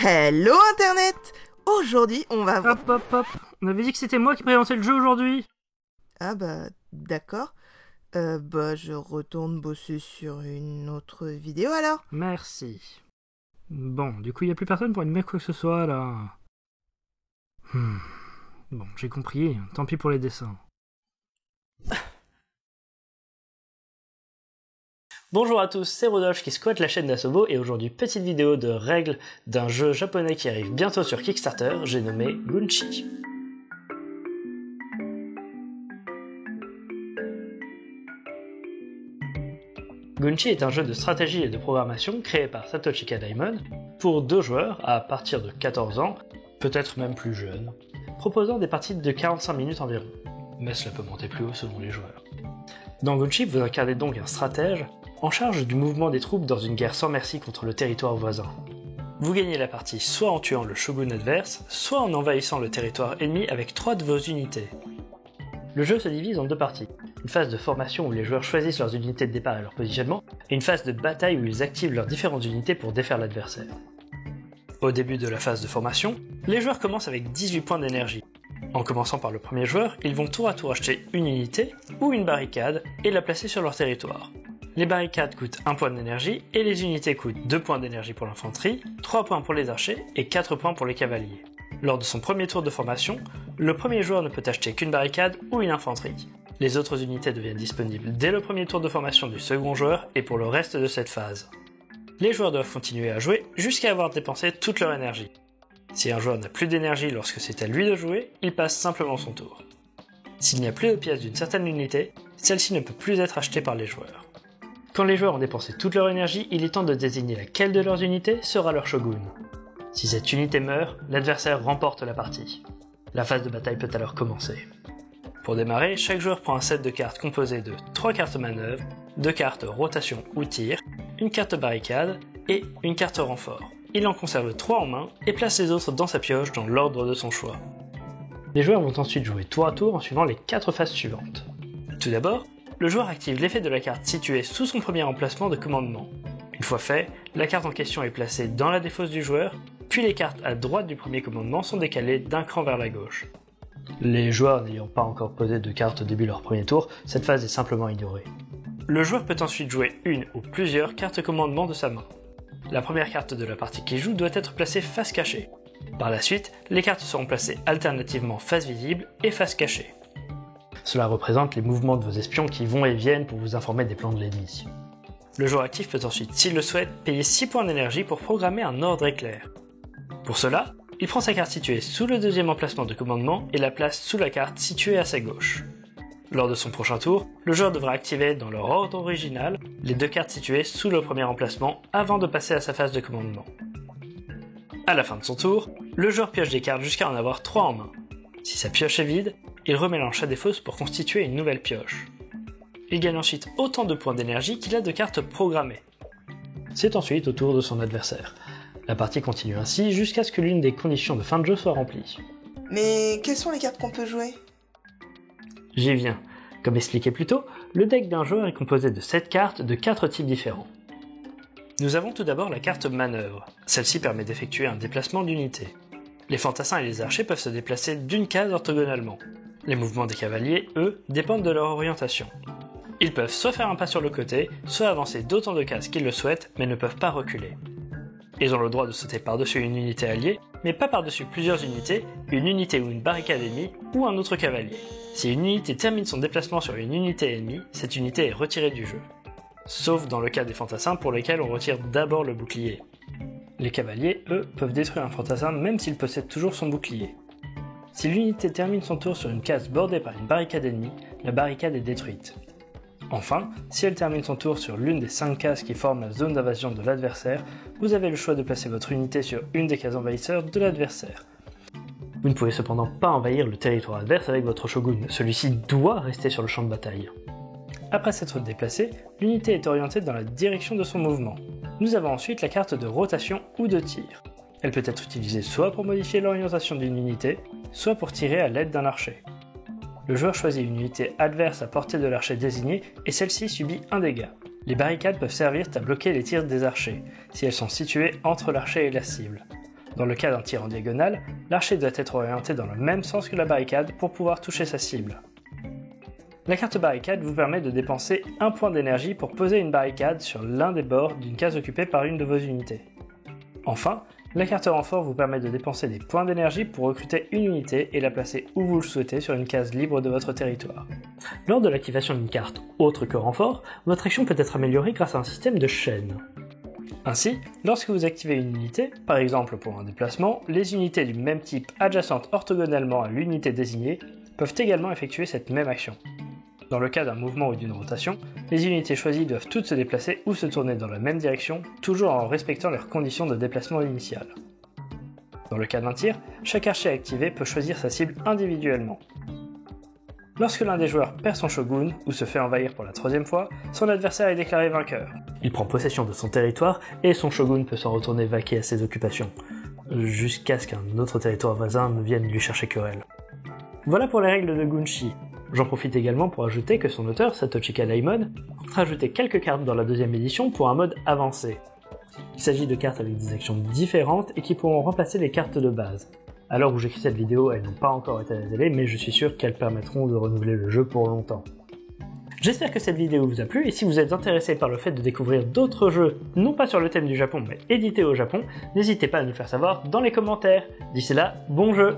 Hello Internet! Aujourd'hui, on va voir... Hop. On avait dit que c'était moi qui présentais le jeu aujourd'hui. Ah bah, d'accord. Je retourne bosser sur une autre vidéo alors. Merci. Bon, du coup, il n'y a plus personne pour animer quoi que ce soit, là. Bon, j'ai compris. Tant pis pour les dessins. Bonjour à tous, c'est Rodolphe qui squatte la chaîne d'Asobo et aujourd'hui petite vidéo de règles d'un jeu japonais qui arrive bientôt sur Kickstarter, j'ai nommé Gunchi. Gunchi est un jeu de stratégie et de programmation créé par Satoshi Kadaimon pour 2 joueurs à partir de 14 ans, peut-être même plus jeunes, proposant des parties de 45 minutes environ, mais cela peut monter plus haut selon les joueurs. Dans Gunchi, vous incarnez donc un stratège en charge du mouvement des troupes dans une guerre sans merci contre le territoire voisin. Vous gagnez la partie soit en tuant le shogun adverse, soit en envahissant le territoire ennemi avec 3 de vos unités. Le jeu se divise en 2 parties, une phase de formation où les joueurs choisissent leurs unités de départ et leur positionnement, et une phase de bataille où ils activent leurs différentes unités pour défaire l'adversaire. Au début de la phase de formation, les joueurs commencent avec 18 points d'énergie. En commençant par le premier joueur, ils vont tour à tour acheter une unité ou une barricade et la placer sur leur territoire. Les barricades coûtent 1 point d'énergie et les unités coûtent 2 points d'énergie pour l'infanterie, 3 points pour les archers et 4 points pour les cavaliers. Lors de son premier tour de formation, le premier joueur ne peut acheter qu'une barricade ou une infanterie. Les autres unités deviennent disponibles dès le premier tour de formation du second joueur et pour le reste de cette phase. Les joueurs doivent continuer à jouer jusqu'à avoir dépensé toute leur énergie. Si un joueur n'a plus d'énergie lorsque c'est à lui de jouer, il passe simplement son tour. S'il n'y a plus de pièces d'une certaine unité, celle-ci ne peut plus être achetée par les joueurs. Quand les joueurs ont dépensé toute leur énergie, il est temps de désigner laquelle de leurs unités sera leur shogun. Si cette unité meurt, l'adversaire remporte la partie. La phase de bataille peut alors commencer. Pour démarrer, chaque joueur prend un set de cartes composé de 3 cartes manœuvre, 2 cartes rotation ou tir, une carte barricade et une carte renfort. Il en conserve 3 en main et place les autres dans sa pioche dans l'ordre de son choix. Les joueurs vont ensuite jouer tour à tour en suivant les 4 phases suivantes. Tout d'abord, le joueur active l'effet de la carte située sous son premier emplacement de commandement. Une fois fait, la carte en question est placée dans la défausse du joueur, puis les cartes à droite du premier commandement sont décalées d'un cran vers la gauche. Les joueurs n'ayant pas encore posé de cartes au début de leur premier tour, cette phase est simplement ignorée. Le joueur peut ensuite jouer une ou plusieurs cartes commandement de sa main. La première carte de la partie qu'il joue doit être placée face cachée. Par la suite, les cartes seront placées alternativement face visible et face cachée. Cela représente les mouvements de vos espions qui vont et viennent pour vous informer des plans de l'ennemi. Le joueur actif peut ensuite, s'il le souhaite, payer 6 points d'énergie pour programmer un ordre éclair. Pour cela, il prend sa carte située sous le deuxième emplacement de commandement et la place sous la carte située à sa gauche. Lors de son prochain tour, le joueur devra activer dans leur ordre original les 2 cartes situées sous le premier emplacement avant de passer à sa phase de commandement. À la fin de son tour, le joueur pioche des cartes jusqu'à en avoir 3 en main. Si sa pioche est vide, il remélange sa défausse pour constituer une nouvelle pioche. Il gagne ensuite autant de points d'énergie qu'il a de cartes programmées. C'est ensuite au tour de son adversaire. La partie continue ainsi jusqu'à ce que l'une des conditions de fin de jeu soit remplie. Mais quelles sont les cartes qu'on peut jouer? J'y viens. Comme expliqué plus tôt, le deck d'un joueur est composé de 7 cartes de 4 types différents. Nous avons tout d'abord la carte manœuvre. Celle-ci permet d'effectuer un déplacement d'unité. Les fantassins et les archers peuvent se déplacer d'une case orthogonalement. Les mouvements des cavaliers, eux, dépendent de leur orientation. Ils peuvent soit faire un pas sur le côté, soit avancer d'autant de cases qu'ils le souhaitent, mais ne peuvent pas reculer. Ils ont le droit de sauter par-dessus une unité alliée, mais pas par-dessus plusieurs unités, une unité ou une barricade ennemie, ou un autre cavalier. Si une unité termine son déplacement sur une unité ennemie, cette unité est retirée du jeu. Sauf dans le cas des fantassins pour lesquels on retire d'abord le bouclier. Les cavaliers, eux, peuvent détruire un fantassin même s'il possède toujours son bouclier. Si l'unité termine son tour sur une case bordée par une barricade ennemie, la barricade est détruite. Enfin, si elle termine son tour sur l'une des 5 cases qui forment la zone d'invasion de l'adversaire, vous avez le choix de placer votre unité sur une des cases envahisseurs de l'adversaire. Vous ne pouvez cependant pas envahir le territoire adverse avec votre shogun, celui-ci doit rester sur le champ de bataille. Après s'être déplacé, l'unité est orientée dans la direction de son mouvement. Nous avons ensuite la carte de rotation ou de tir. Elle peut être utilisée soit pour modifier l'orientation d'une unité, soit pour tirer à l'aide d'un archer. Le joueur choisit une unité adverse à portée de l'archer désigné et celle-ci subit un dégât. Les barricades peuvent servir à bloquer les tirs des archers, si elles sont situées entre l'archer et la cible. Dans le cas d'un tir en diagonale, l'archer doit être orienté dans le même sens que la barricade pour pouvoir toucher sa cible. La carte barricade vous permet de dépenser un point d'énergie pour poser une barricade sur l'un des bords d'une case occupée par une de vos unités. Enfin, la carte renfort vous permet de dépenser des points d'énergie pour recruter une unité et la placer où vous le souhaitez sur une case libre de votre territoire. Lors de l'activation d'une carte autre que renfort, votre action peut être améliorée grâce à un système de chaîne. Ainsi, lorsque vous activez une unité, par exemple pour un déplacement, les unités du même type adjacentes orthogonalement à l'unité désignée peuvent également effectuer cette même action. Dans le cas d'un mouvement ou d'une rotation, les unités choisies doivent toutes se déplacer ou se tourner dans la même direction, toujours en respectant leurs conditions de déplacement initiales. Dans le cas d'un tir, chaque archer activé peut choisir sa cible individuellement. Lorsque l'un des joueurs perd son shogun ou se fait envahir pour la troisième fois, son adversaire est déclaré vainqueur. Il prend possession de son territoire et son shogun peut s'en retourner vaquer à ses occupations, jusqu'à ce qu'un autre territoire voisin ne vienne lui chercher querelle. Voilà pour les règles de Gunshi. J'en profite également pour ajouter que son auteur, Satoshi Kadaimon, compte rajouter quelques cartes dans la deuxième édition pour un mode avancé. Il s'agit de cartes avec des actions différentes et qui pourront remplacer les cartes de base. À l'heure où j'écris cette vidéo, elles n'ont pas encore été révélées, mais je suis sûr qu'elles permettront de renouveler le jeu pour longtemps. J'espère que cette vidéo vous a plu, et si vous êtes intéressé par le fait de découvrir d'autres jeux, non pas sur le thème du Japon, mais édités au Japon, n'hésitez pas à nous le faire savoir dans les commentaires. D'ici là, bon jeu!